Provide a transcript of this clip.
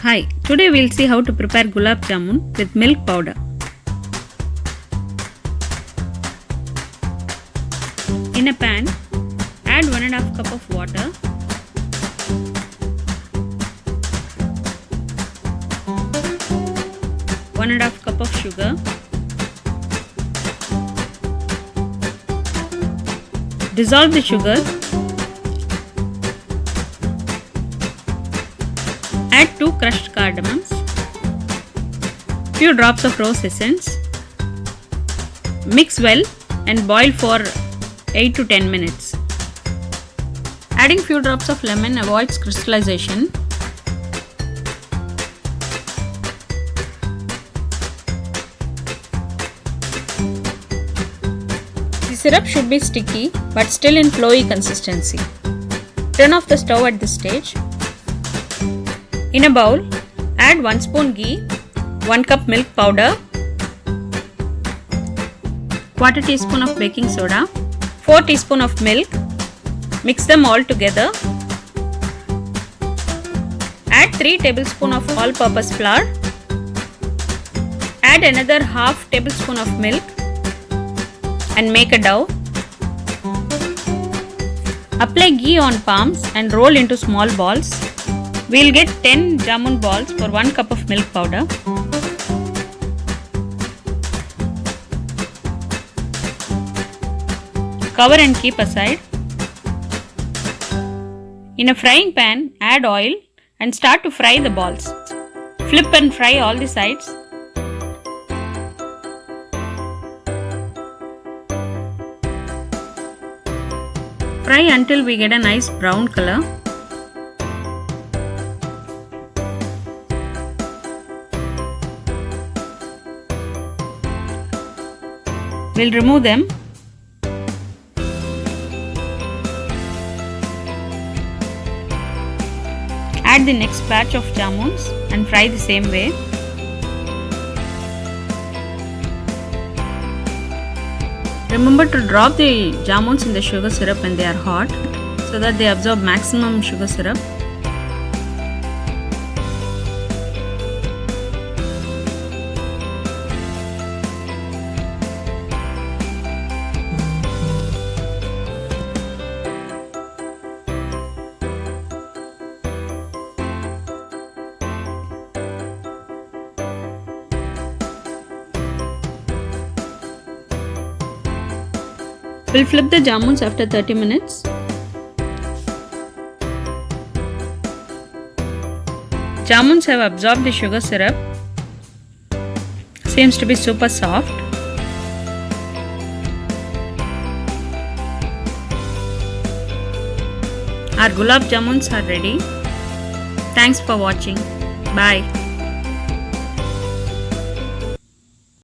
Hi, today we'll see how to prepare Gulab Jamun with milk powder. In a pan, add 1.5 cup of water, one and a half cup of sugar, dissolve the sugar, add 2 crushed cardamoms, few drops of rose essence, mix well and boil for 8 to 10 minutes. Adding few drops of lemon avoids crystallization. The syrup should be sticky but still in flowy consistency. Turn off the stove at this stage. In a bowl, add 1 spoon ghee, 1 cup milk powder, 1/4 teaspoon of baking soda, 4 teaspoon of milk. Mix them all together. Add 3 tablespoon of all-purpose flour. Add another half tablespoon of milk and make a dough. Apply ghee on palms and roll into small balls. We'll get 10 jamun balls for 1 cup of milk powder. Cover and keep aside. In a frying pan, add oil and start to fry the balls. Flip and fry all the sides. Fry until we get a nice brown color. We'll remove them. Add the next batch of jamuns and fry the same way. Remember to drop the jamuns in the sugar syrup when they are hot so that they absorb maximum sugar syrup. We'll flip the jamuns after 30 minutes. Jamuns have absorbed the sugar syrup. Seems to be super soft. Our Gulab Jamuns are ready. Thanks for watching. Bye.